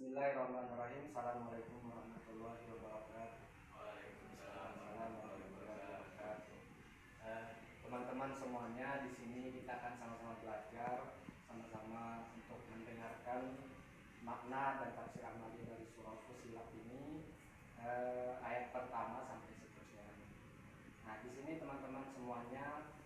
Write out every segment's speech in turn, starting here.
Bismillahirrahmanirrahim. Assalamualaikum warahmatullahi wabarakatuh. Waalaikumsalam warahmatullahi wabarakatuh. Teman-teman semuanya, di sini kita akan sama-sama belajar, sama-sama untuk mendengarkan makna dan tafsir amali dari surah Fussilat ini, ayat pertama sampai seterusnya. Nah, di sini teman-teman semuanya,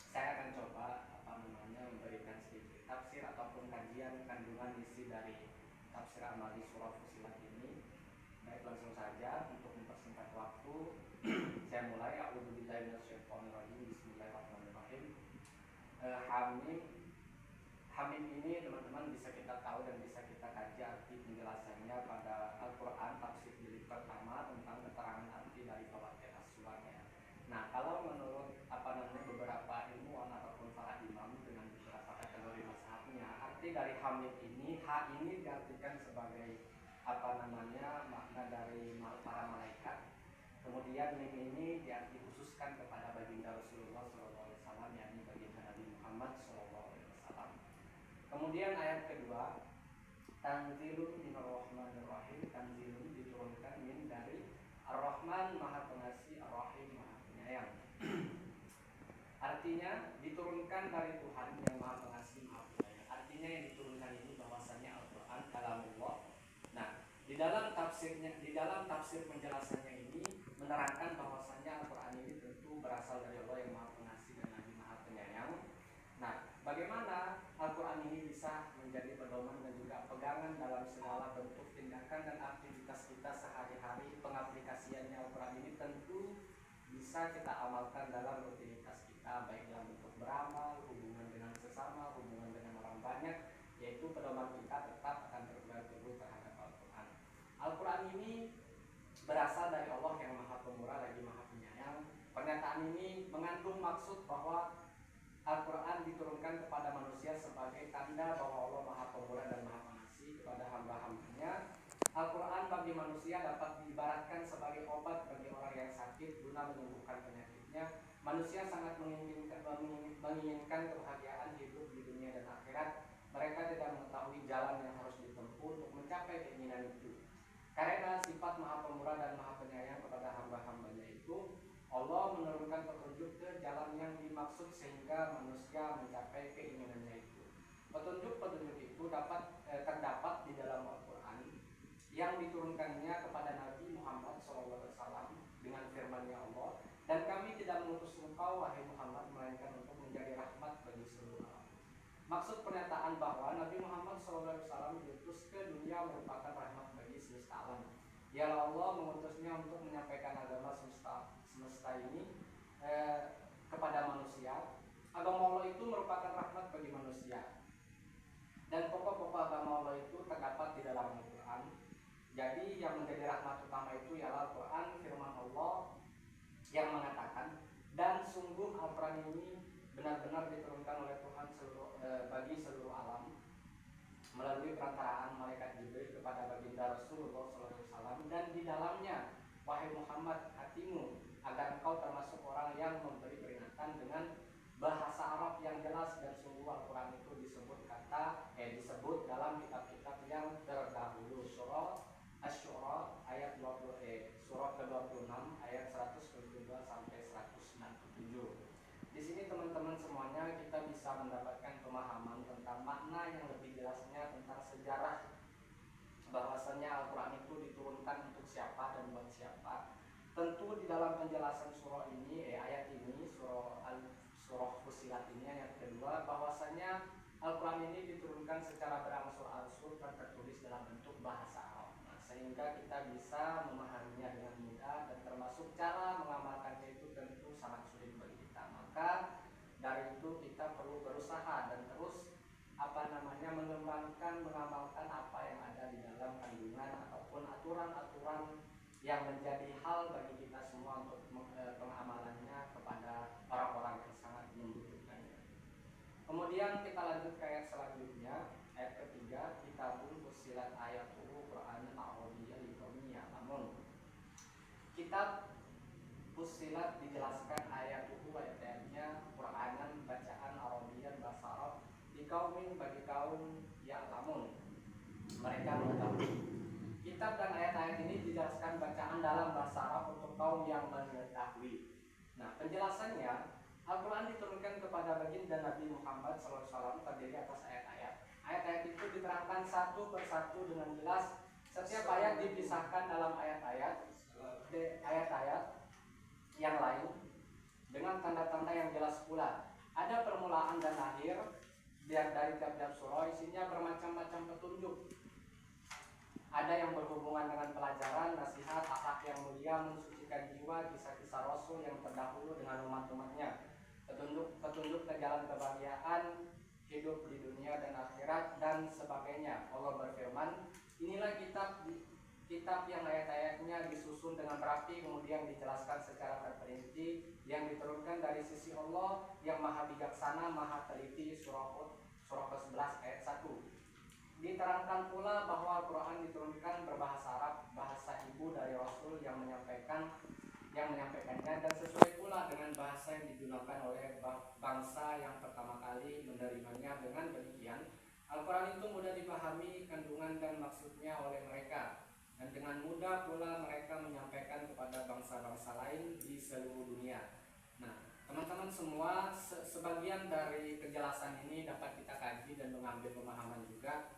saya akan coba memberikan sedikit tafsir ataupun kajian kandungan isi dari tafsir amali surah Fussilat ini. Baik, langsung saja untuk mempersingkat waktu, saya mulai. A'udzubillahi minasyaitonirrajim. Bismillahirrahmanirrahim. Hamim. Hamim ini teman-teman bisa kita tahu dan bisa kita kaji arti penjelasannya pada Al-Quran tafsir jilid pertama tentang keterangan arti dari Fawatir As-Suwar ya. Nah, kalau menurut beberapa ilmuwan ataupun para imam dengan beberapa kategori mazhabnya, arti dari hamid ini, ha ini diartikan sebagai makna dari para malaikat. Kemudian mim ini diarti khususkan kepada baginda Rasulullah SAW, yakni baginda Nabi Muhammad SAW. Kemudian ayat kedua, tanzilun minarrahmanirrahim. Tanzilun diturunkan min dari Ar-Rahman Maha Pengasih, Ar-Rahim Maha Penyayang. Artinya diturunkan dari Tuhan yang Maha Pengasih, Maha Penyayang. Artinya yang diturunkan ini bahwasanya Al-Quran kalamullah. Nah, di dalam tafsir penjelasannya ini menerangkan bahwasanya Al-Quran ini tentu berasal dari Allah yang Maha Pengasih dan Nabi Maha Penyayang. Nah, bagaimana Al-Quran ini bisa menjadi pedoman dan juga pegangan dalam segala bentuk tindakan dan aktivitas kita sehari-hari? Pengaplikasiannya Al-Quran ini tentu bisa kita amalkan dalam rutinitas kita, baik dalam bentuk beramal, hubungan dengan sesama, hubungan dengan orang banyak, yaitu pedoman kita tetap akan berpegang teguh terhadap Al-Quran. Al-Quran ini berasal dari Allah yang Maha Pemurah lagi Maha Penyayang. Pernyataan ini mengandung maksud bahwa Al-Quran diturunkan kepada manusia sebagai tanda bahwa Allah Maha Pemurah dan Maha Pengasih kepada hamba-hambanya. Al-Quran bagi manusia dapat diibaratkan sebagai obat bagi orang yang sakit guna menyembuhkan penyakitnya. Manusia sangat menginginkan kebahagiaan hidup di dunia dan akhirat. Mereka tidak mengetahui jalan yang harus ditempuh untuk mencapai keinginan itu. Karena sifat Maha Pemurah dan Maha Penyayang kepada hamba-hambanya itu, Allah menurunkan petunjuk ke jalan yang dimaksud sehingga manusia mencapai keinginannya itu. Petunjuk-petunjuk itu terdapat di dalam Al-Quran yang diturunkannya kepada Nabi Muhammad SAW dengan firman-Nya Allah, dan kami tidak mengutus engkau wahai Muhammad melainkan untuk menjadi rahmat bagi seluruh alam. Maksud pernyataan bahwa Nabi Muhammad SAW diutus ke dunia merupakan rahmat bagi semesta alam. Ialah Allah mengutusnya untuk menyampaikan agama semesta ini kepada manusia. Agama Allah itu merupakan rahmat bagi manusia, dan pokok-pokok agama Allah itu terdapat di dalam Al-Quran. Jadi yang menjadi rahmat utama itu ialah Al-Quran, firman Allah yang mengatakan, dan sungguh Al-Quran ini benar-benar diturunkan oleh Tuhan bagi seluruh alam melalui perantaraan malaikat Jibril kepada baginda Rasulullah SAW, dan di dalamnya, wahai Muhammad, hatimu agar engkau termasuk orang yang memberi peringatan dengan bahasa Arab yang jelas. Dan sungguh Al-Quran itu disebut dalam kitab-kitab yang terdahulu. Surah Asy-Syu'ara ayat 20 surah ke-26 ayat 172 sampai 167. Di sini teman-teman semuanya kita bisa mendapatkan pemahaman tentang makna yang lebih jelasnya tentang sejarah bahwasanya Al-Quran itu diturunkan untuk siapa dan buat siapa. Tentu di dalam penjelasan surah ini, ayat ini, surah Fussilat ini ayat kedua, bahwasanya Al-Quran ini diturunkan secara berangsur-angsur dan tertulis dalam bentuk bahasa Arab. Sehingga kita bisa memahaminya dengan mudah, dan termasuk cara mengamalkannya itu tentu sangat sulit bagi kita. Maka dari itu kita perlu berusaha dan terus mengembangkan, mengamalkan apa yang ada di dalam kandungan ataupun aturan-aturan yang menjadi hal bagi kita semua untuk pengamalannya kepada orang-orang yang sangat membutuhkannya. Kemudian kita lanjut ke ayat selanjutnya, ayat ketiga, kitabun fussilat ayatuhu Qur'anan Arabiyyan liqaumin ya'lamun. Kitab Fussilat dijelaskan ayatuhu, ayat-ayatnya, Qur'anan bacaan Arabiyyan bahasa Arab, liqaumin bagi kaum ya'lamun, mereka mengetahui. kitab dan ayat-ayat ini dijelaskan bacaan dalam bahasa Arab untuk kaum yang mengetahui. Nah, penjelasannya, Al-Quran diturunkan kepada baginda Nabi Muhammad SAW terdiri atas ayat-ayat. Ayat-ayat itu diterangkan satu persatu dengan jelas. Setiap ayat dipisahkan dalam ayat-ayat yang lain dengan tanda-tanda yang jelas pula. Ada permulaan dan akhir dari tiap-tiap surah, isinya bermacam-macam petunjuk. Ada yang berhubungan dengan pelajaran, nasihat, akhlak yang mulia, mensucikan jiwa, kisah-kisah Rasul yang terdahulu dengan umat-umatnya, petunjuk ke jalan kebahagiaan, hidup di dunia dan akhirat, dan sebagainya. Allah berfirman, inilah kitab yang ayat-ayatnya disusun dengan rapi, kemudian dijelaskan secara terperinci, yang diturunkan dari sisi Allah yang maha bijaksana, maha teliti. Surah ke-11 ayat 1. Diterangkan pula bahwa Al-Quran diturunkan berbahasa Arab, bahasa ibu dari Rasul yang menyampaikannya, dan sesuai pula dengan bahasa yang digunakan oleh bangsa yang pertama kali menerimanya. Dengan demikian, Al-Quran itu mudah dipahami kandungan dan maksudnya oleh mereka, dan dengan mudah pula mereka menyampaikan kepada bangsa-bangsa lain di seluruh dunia. Nah, teman-teman semua, sebagian dari penjelasan ini dapat kita kaji dan mengambil pemahaman juga,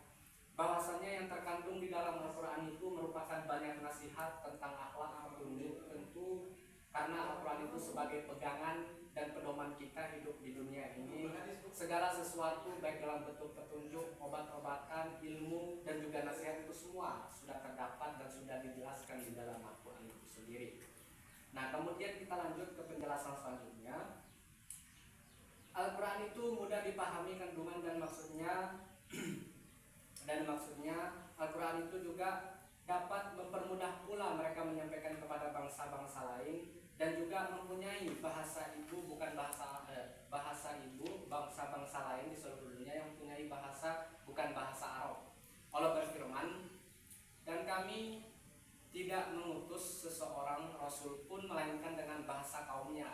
bahwasanya yang terkandung di dalam Al-Quran itu merupakan banyak nasihat tentang akhlak, petunjuk. Tentu karena Al-Quran itu sebagai pegangan dan pedoman kita hidup di dunia ini, segala sesuatu baik dalam bentuk petunjuk, obat-obatan, ilmu, dan juga nasihat itu semua sudah terdapat dan sudah dijelaskan di dalam Al-Quran itu sendiri. Nah, kemudian kita lanjut ke penjelasan selanjutnya. Al-Quran itu mudah dipahami kandungan dan maksudnya. Al-Quran itu juga dapat mempermudah pula mereka menyampaikan kepada bangsa-bangsa lain, dan juga mempunyai bahasa ibu, bukan bahasa ibu bangsa-bangsa lain di seluruh dunia yang mempunyai bahasa bukan bahasa Arab. Allah berfirman, dan kami tidak mengutus seseorang Rasul pun melainkan dengan bahasa kaumnya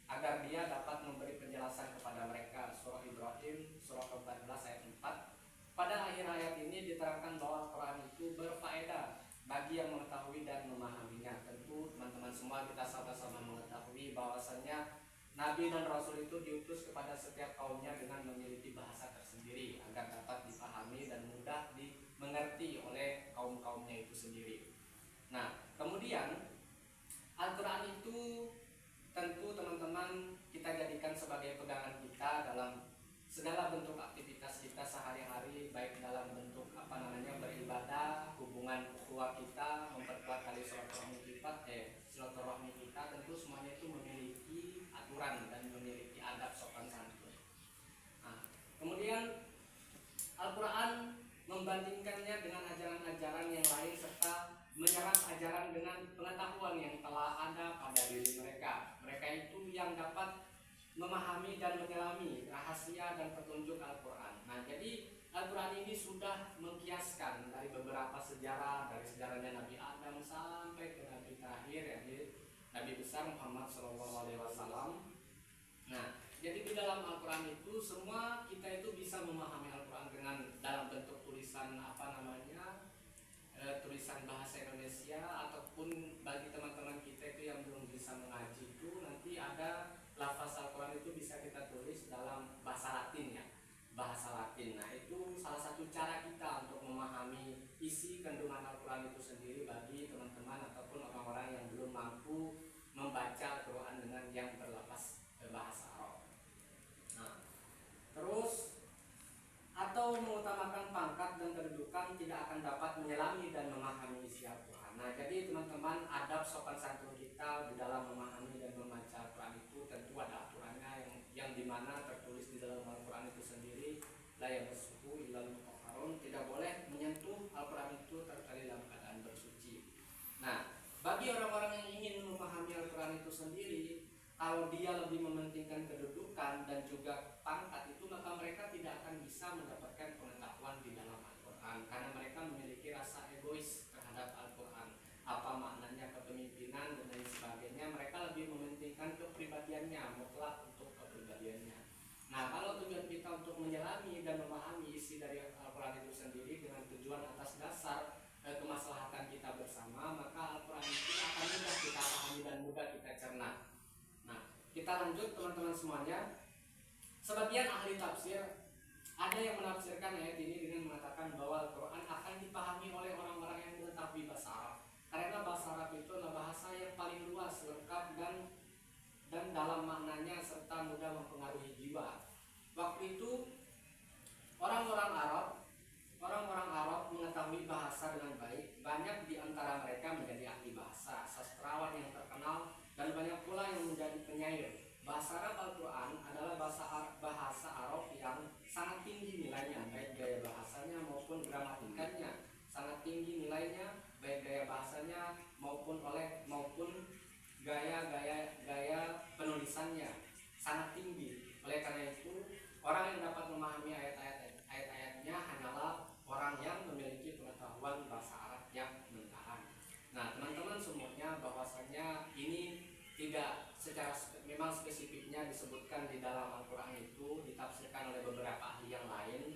agar dia dapat memberi penjelasan kepada mereka. Surah Ibrahim, surah ke-14 ayat 4. Pada akhir ayat ini diterangkan bahwa Al-Quran itu berfaedah bagi yang mengetahui dan memahaminya. Tentu teman-teman semua kita sama-sama mengetahui bahwasanya Nabi dan Rasul itu diutus kepada setiap kaumnya dengan memiliki bahasa tersendiri agar dapat dipahami dan mudah dimengerti oleh kaum-kaumnya itu sendiri. Nah, kemudian Al-Quran itu tentu teman-teman kita jadikan sebagai pegangan kita dalam segala bentuk aktivitas kita sehari-hari, baik dalam bentuk beribadah, hubungan ukhuwah kita, memperkuat tali silaturahmi kita, tentu semuanya itu memiliki aturan dan memiliki adab sopan santun. Nah, kemudian Al-Quran membandingkannya dengan ajaran-ajaran yang lain serta menyerap ajaran dengan pengetahuan yang telah ada pada diri mereka. Mereka itu yang dapat memahami dan menyelami rahasia dan petunjuk Al-Quran. Nah, jadi Al-Quran ini sudah mengkiaskan dari beberapa sejarah, dari sejarahnya Nabi Adam sampai ke Nabi terakhir, yaitu Nabi besar Muhammad SAW. Nah, jadi di dalam Al-Quran itu semua kita itu bisa memahami Al-Quran dengan dalam bentuk tulisan tulisan bahasa Indonesia, ataupun bagi teman-teman kita itu yang belum bisa mengaji itu nanti ada lafaz Al-Quran itu bisa kita tulis dalam bahasa Latin ya, bahasa Latin. Nah, itu salah satu cara kita untuk memahami isi kandungan Al-Quran itu sendiri bagi teman-teman ataupun orang-orang yang belum mampu membaca Al-Quran dengan yang berlafaz bahasa Arab. Nah, terus atau mengutamakan pangkat dan kedudukan tidak akan dapat menyelami dan memahami isi Al-Quran. Nah, jadi teman-teman, adab sopan santun kita di dalam memahami dan membaca Al-Quran itu tentu ada aturannya yang dimana tertulis di dalam Al-Quran itu sendiri, la yamassuhu illal mutahharun, tidak boleh menyentuh Al-Quran itu terkali dalam keadaan bersuci. Nah, bagi orang-orang yang ingin memahami Al-Quran itu sendiri, kalau dia lebih mementingkan kedudukan dan juga pangkat itu, maka mereka tidak akan bisa mendapatkan pengetahuan di dalam Al-Quran karena mereka memiliki rasa egois terhadap Al-Quran. Apa maknanya kepemimpinan dan lain sebagainya, mereka lebih mementingkan kepribadiannya, mutlak untuk kepribadiannya. Nah, kalau tujuan kita untuk menyelami dan memahami isi dari Al-Quran itu sendiri dengan tujuan atas dasar kemaslahatan lanjut teman-teman semuanya. Sebagian ahli tafsir ada yang menafsirkan ayat ini dengan mengatakan bahwa Al-Quran akan dipahami oleh orang-orang yang mengetahui bahasa Arab. Karena bahasa Arab itu adalah bahasa yang paling luas, lengkap dan dalam maknanya serta mudah mempengaruhi jiwa. Waktu itu orang-orang Arab mengetahui bahasa dengan baik. Banyak di antara mereka menjadi ahli bahasa, sastrawan yang terkenal, dan banyak pula yang menjadi penyair. Bahasa Arab Al-Quran adalah bahasa Arab yang sangat tinggi nilainya, baik gaya bahasanya maupun gramatikanya sangat tinggi nilainya, baik gaya bahasanya maupun gaya penulisannya sangat tinggi. Oleh karena itu, orang yang dapat memahami ayat-ayatnya hanyalah orang yang memiliki pengetahuan bahasa Arab yang mendalam. Nah, teman-teman semuanya, bahwasanya ini tidak secara memang spesifiknya disebutkan di dalam Al-Quran, itu ditafsirkan oleh beberapa ahli yang lain.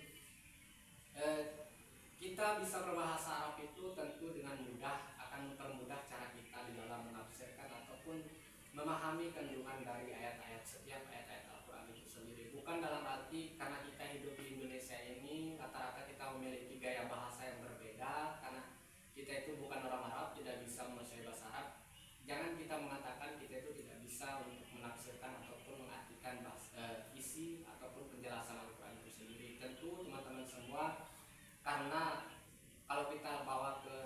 Kita bisa berbahasa Arab itu tentu dengan mudah, akan mempermudah cara kita di dalam menafsirkan ataupun memahami kandungan dari setiap ayat-ayat Al-Quran itu sendiri. Bukan dalam arti karena kita hidup di Indonesia ini rata-rata kita memiliki gaya bahasa yang berbeda, karena kita itu bukan orang Arab, tidak bisa menguasai bahasa Arab. Jangan kita mengatakan kita itu tidak bisa untuk menafsirkan ataupun mengartikan isi ataupun penjelasan Al-Quran itu sendiri. Tentu teman-teman semua, karena kalau kita bawa ke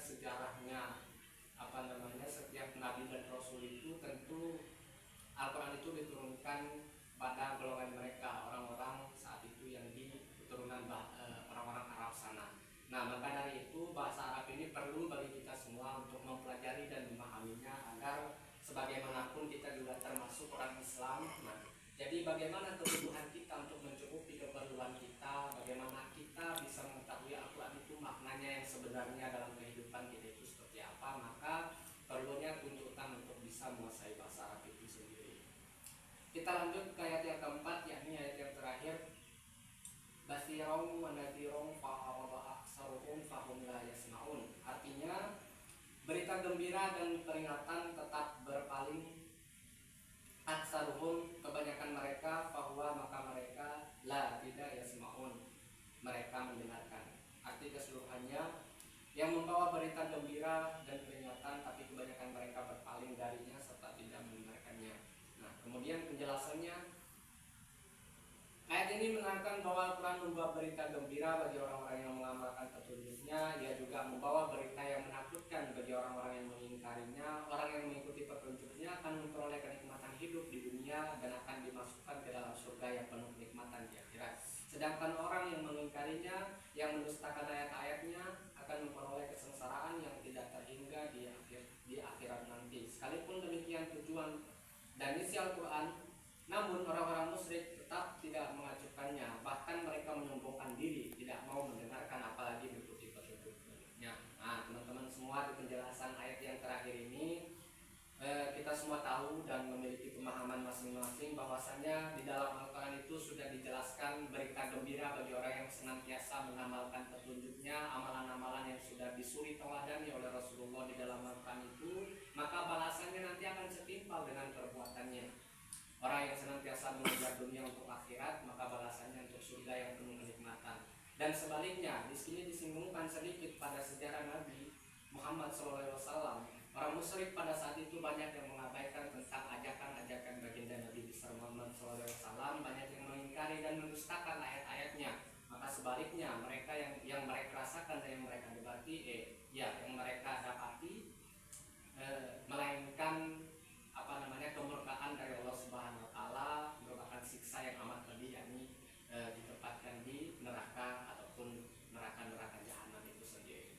sejarahnya setiap nabi dan rasul itu, tentu Al-Quran itu diturunkan pada golongan mereka, orang-orang saat itu yang di keturunan orang-orang Arab sana. Nah, maka dari itu bahasa Arab ini perlu bagi kita semua untuk mempelajari dan memahaminya, agar sebagaimanapun kita juga termasuk orang Islam. Nah, jadi bagaimana kebutuhan kita untuk mencukupi keperluan kita, bagaimana kita bisa mengetahui Al-Quran itu maknanya yang sebenarnya dalam kehidupan kita itu seperti apa, maka perlunya tuntutan untuk bisa menguasai bahasa Arab itu sendiri. Kita lanjut ke ayat yang keempat, yakni ayat yang terakhir. Basirong wa nadhirong fa'arada aksaruhum fahum la yasma'un. Artinya berita gembira dan peringatan tetap berpaling aksaruhum, kebanyakan mereka, bahwa maka mereka la tidak yasma'un, mereka mendengarkan. Arti keseluruhannya, yang membawa berita gembira dan peringatan tapi kebanyakan mereka berpaling darinya serta tidak mendengarkannya. Nah, kemudian penjelasannya, ayat ini menerangkan bahwa Al-Quran membawa berita gembira bagi orang-orang yang mengamalkan petunjuknya. Ia juga membawa berita yang menakutkan bagi orang-orang yang mengingkarinya. Orang yang mengikuti petunjuknya akan memperoleh kenikmatan hidup di dunia dan akan dimasukkan ke dalam surga yang penuh kenikmatan di akhirat. Sedangkan orang yang mengingkarinya, yang mendustakan ayat-ayatnya, akan memperoleh kesengsaraan yang tidak terhingga di akhirat nanti. Sekalipun demikian tujuan dan isi Al-Quran, namun orang-orang musyrik tetap tidak mengacuhkannya, bahkan mereka menyombongkan diri, tidak mau mendengarkan apalagi mengikuti petunjuknya. Nah, teman-teman semua, di penjelasan ayat yang terakhir ini kita semua tahu dan memiliki pemahaman masing-masing bahwasanya di dalam Al-Quran itu sudah dijelaskan berita gembira bagi orang yang senantiasa mengamalkan petunjuknya, amalan-amalan yang sudah disuri teladani oleh Rasulullah di dalam Al-Quran itu, maka balasannya nanti akan setimpal dengan perbuatannya. Orang yang senantiasa mengejar dunia untuk akhirat, maka balasannya untuk surga yang penuh kenikmatan. Dan sebaliknya, di sini disinggungkan sedikit pada sejarah Nabi Muhammad SAW. Orang musyrik pada saat itu banyak yang mengabaikan tentang ajakan-ajakan baginda Nabi besar Muhammad SAW, banyak yang mengingkari dan mendustakan ayat-ayatnya. Maka sebaliknya, mereka yang mereka rasakan dan yang mereka dapati, yang mereka dapati, melainkan kemurkaan dari Allah Subhanahu wa taala, merupakan siksa yang amat pedih, yakni ditempatkan di neraka ataupun neraka jahanam itu sendiri.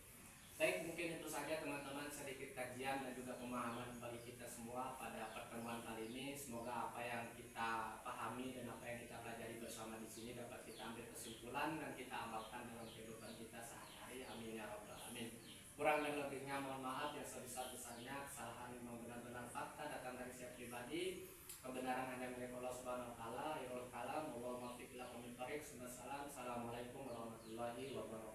Baik, mungkin itu saja teman-teman sedikit kajian dan juga pemahaman bagi kita semua pada pertemuan kali ini. Semoga apa yang kita pahami dan apa yang kita pelajari bersama di sini dapat kita ambil kesimpulan dan kita amalkan dalam kehidupan kita sehari-hari. Amin ya rabbal alamin. Kurang dan lebihnya mohon maaf, yang sebesar-besarnya kesalahan memang benar-benar fakta datang dari saya pribadi. Kebenaran hanya milik Allah Subhanahu wa taala. Ya Allah kalam, Allahumma fiq lakum min tariq. Assalamualaikum warahmatullahi wabarakatuh.